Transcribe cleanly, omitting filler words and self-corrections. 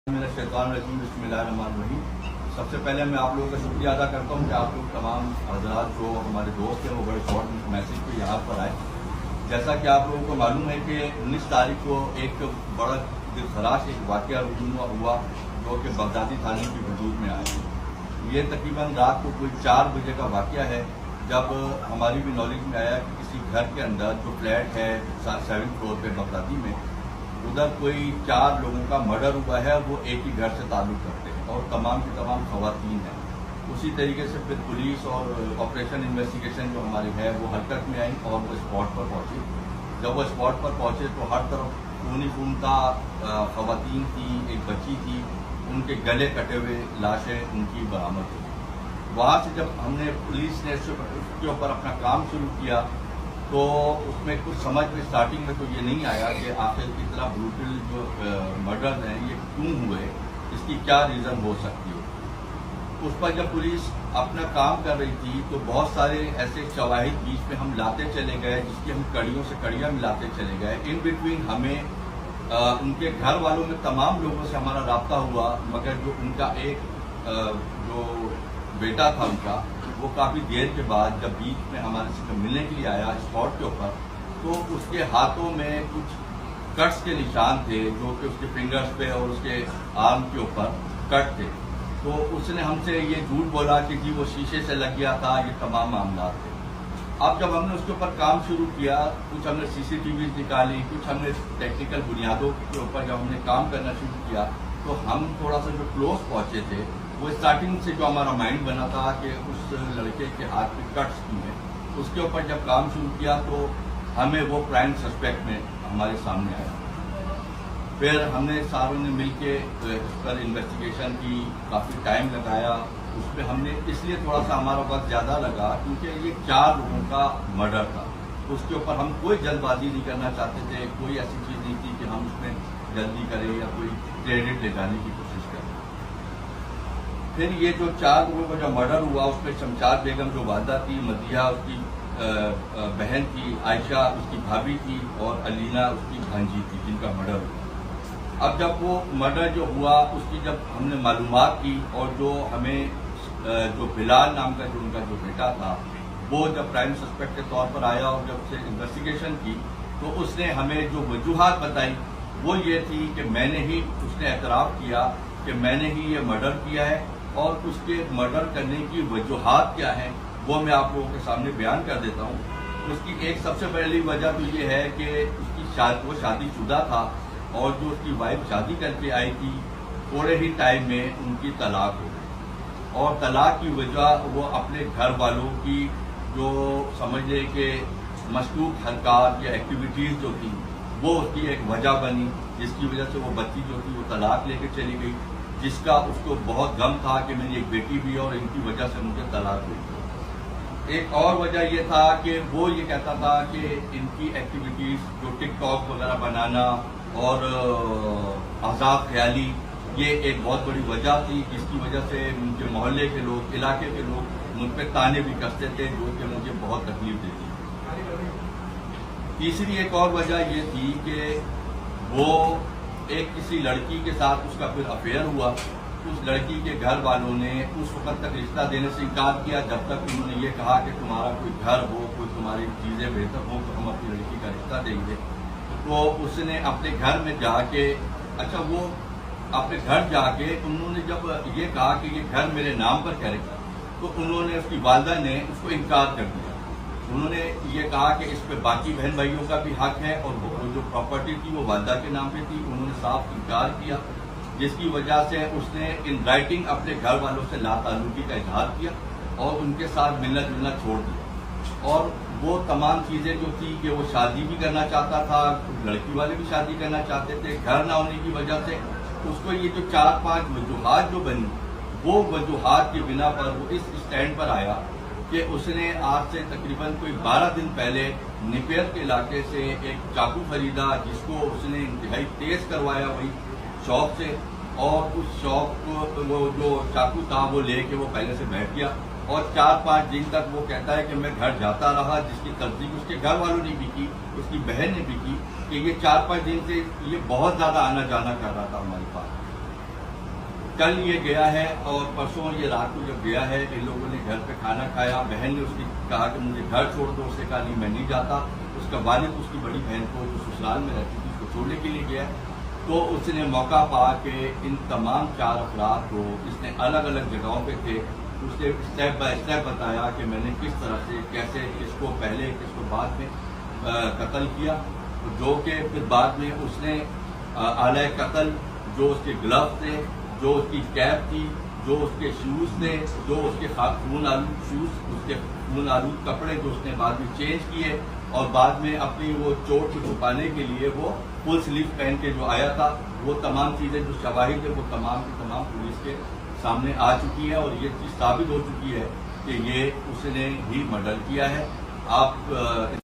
बिस्मिल्लाहिर्रहमानिर्रहीम। सबसे पहले मैं आप लोगों का शुक्रिया अदा करता हूँ कि आप लोग तमाम हजरात जो हमारे दोस्त हैं वो बड़े शॉर्ट मैसेज पे यहाँ पर आए। जैसा कि आप लोगों को मालूम है कि 19 तारीख को एक बड़ा दिलखराश एक वाक़या हुआ जो कि बगदादी थाने की हदूद में आया। ये तकरीबन रात को कोई 4 बजे का वाक़या है, जब हमारी भी नॉलेज में आया कि किसी घर के अंदर जो फ्लैट है 7th फ्लोर पे बगदादी में, उधर कोई 4 लोगों का मर्डर हुआ है। वो एक ही घर से ताल्लुक़ रखते हैं और तमाम की तमाम ख़वातीन हैं। उसी तरीके से फिर पुलिस और ऑपरेशन इन्वेस्टिगेशन जो हमारी है वो हरकत में आई और वो स्पॉट पर पहुंचे। जब वो स्पॉट पर पहुंचे तो हर तरफ खूनी खून का ख़वातीन थी, एक बच्ची थी, उनके गले कटे हुए लाशें उनकी बरामद हुई। वहाँ से जब हमने पुलिस ने उसके ऊपर अपना काम शुरू किया तो उसमें कुछ समझ में स्टार्टिंग में तो ये नहीं आया कि आखिर इतना ब्रूटल जो मर्डर हैं ये क्यों हुए, इसकी क्या रीज़न हो सकती है। उस पर जब पुलिस अपना काम कर रही थी तो बहुत सारे ऐसे शवाहिद बीच में हम लाते चले गए, जिसकी हम कड़ियों से कड़ियाँ मिलाते चले गए। इन बिटवीन हमें उनके घर वालों में तमाम लोगों से हमारा रब्ता हुआ, मगर जो उनका एक जो बेटा था उनका, वो काफ़ी देर के बाद जब बीच में हमारे से मिलने के लिए आया स्पॉट के ऊपर, तो उसके हाथों में कुछ कट्स के निशान थे जो कि उसके फिंगर्स पे और उसके आर्म के ऊपर कट थे। तो उसने हमसे ये झूठ बोला कि जी वो शीशे से लग गया था, ये तमाम मामला थे। अब जब हमने उसके ऊपर काम शुरू किया, कुछ हमने CCTV निकाली, कुछ हमने टेक्निकल बुनियादों के ऊपर जब हमने काम करना शुरू किया तो हम थोड़ा सा जो क्लोज पहुंचे थे, वो स्टार्टिंग से जो हमारा माइंड बना था कि उस लड़के के हाथ में कट्स की है, उसके ऊपर जब काम शुरू किया तो हमें वो प्राइम सस्पेक्ट में हमारे सामने आया। फिर हमने सारों ने मिलके उस पर इन्वेस्टिगेशन की, काफ़ी टाइम लगाया। उसमें हमने इसलिए थोड़ा सा हमारा वक्त ज़्यादा लगा क्योंकि ये 4 लोगों का मर्डर था। उसके ऊपर हम कोई जल्दबाजी नहीं करना चाहते थे, कोई ऐसी चीज़ नहीं थी कि हम उसमें जल्दी करें या कोई क्रेडिट ले जाने की कोशिश करें। फिर ये जो 4 लोगों का जो मर्डर हुआ उसमें शमशाद बेगम जो वालदा थी, मदिया उसकी बहन थी, आयशा उसकी भाभी थी और अलीना उसकी भांजी थी, जिनका मर्डर हुआ। अब जब वो मर्डर जो हुआ उसकी जब हमने मालूमात की और जो हमें जो बिलाल नाम का जो उनका जो बेटा था वो जब प्राइम सस्पेक्ट के तौर पर आया और जब से इन्वेस्टिगेशन की तो उसने हमें जो वजूहात बताई वो ये थी कि उसने एतराफ़ किया कि मैंने ही ये मर्डर किया है, और उसके मर्डर करने की वजूहात क्या हैं वो मैं आप लोगों के सामने बयान कर देता हूँ। उसकी एक सबसे पहली वजह तो ये है कि वो शादीशुदा था और जो उसकी वाइफ शादी करके आई थी थोड़े ही टाइम में उनकी तलाक हो गई, और तलाक की वजह वो अपने घर वालों की जो समझ लें कि मशकूक हरकत या एक्टिविटीज़ जो थी वो उसकी एक वजह बनी, जिसकी वजह से वो बच्ची जो थी वो तलाक लेके चली गई, जिसका उसको बहुत गम था कि मेरी एक बेटी भी है और इनकी वजह से मुझे तलाक हुई। एक और वजह ये था कि वो ये कहता था कि इनकी एक्टिविटीज़ जो टिकटॉक वगैरह बनाना और आज़ाद ख्याली, ये एक बहुत बड़ी वजह थी, जिसकी वजह से उनके मोहल्ले के लोग, इलाके के लोग मुझ पर ताने भी कसते थे, जो कि मुझे बहुत तकलीफ देती। तीसरी एक और वजह ये थी कि वो एक किसी लड़की के साथ उसका फिर अफेयर हुआ। उस लड़की के घर वालों ने उस वक्त तक रिश्ता देने से इनकार किया जब तक उन्होंने ये कहा कि तुम्हारा कोई घर हो, कोई तुम्हारी चीज़ें बेहतर हो तो हम अपनी लड़की का रिश्ता देंगे। तो उसने अपने घर में जाके वो अपने घर जाके उन्होंने जब ये कहा कि ये घर मेरे नाम पर करेगा, तो उन्होंने उसकी वालदा ने उसको इनकार कर दिया। उन्होंने ये कहा कि इस पे बाकी बहन भाइयों का भी हक है और वो जो प्रॉपर्टी थी वो वालदा के नाम पे थी। उन्होंने साफ इनकार किया, जिसकी वजह से उसने इन राइटिंग अपने घर वालों से लाताल्लुकी का इजहार किया और उनके साथ मिलना जुलना छोड़ दिया। और वो तमाम चीज़ें जो थी कि वो शादी भी करना चाहता था, लड़की वाले भी शादी करना चाहते थे, घर ना होने की वजह से उसको ये जो 4-5 वजूहात जो बनी, वो वजूहात की बिना पर वो इस स्टैंड पर आया कि उसने आज से तकरीबन कोई 12 दिन पहले निपेर के इलाके से एक चाकू खरीदा, जिसको उसने इंतहाई तेज करवाया वही शॉप से, और उस शॉप को वो जो चाकू था वो लेके वो पहले से बैठ गया और 4-5 दिन तक वो कहता है कि मैं घर जाता रहा, जिसकी तस्दीक उसके घर वालों ने भी की, उसकी बहन ने भी की कि ये 4-5 दिन से ये बहुत ज़्यादा आना जाना कर रहा था हमारे पास। कल ये गया है और परसों ये रात को जब गया है, इन लोगों ने घर पे खाना खाया, बहन ने उसकी कहा कि मुझे घर छोड़ दो, उसने कहा नहीं मैं नहीं जाता। उसका वालिद उसकी बड़ी बहन को जो ससुराल में रहती थी उसको छोड़ने के लिए गया, तो उसने मौका पा के इन तमाम 4 अफराद को, इसने अलग अलग जगहों पे थे, उसने स्टेप बाय स्टेप बताया कि मैंने किस तरह से कैसे किसको पहले किसको बाद में कत्ल किया, जो कि फिर बाद में उसने आले कत्ल, जो उसके ग्लव थे, जो उसकी कैप थी, जो उसके शूज थे, जो उसके खून आलूद शूज, उसके खून आलूद कपड़े जो उसने बाद में चेंज किए, और बाद में अपनी वो चोट को छुपाने के लिए वो फुल स्लीव पहन के जो आया था, वो तमाम चीजें जो शवाहिद है वो तमाम की तमाम पुलिस के सामने आ चुकी है और ये चीज साबित हो चुकी है कि ये उसने ही मर्डर किया है। आप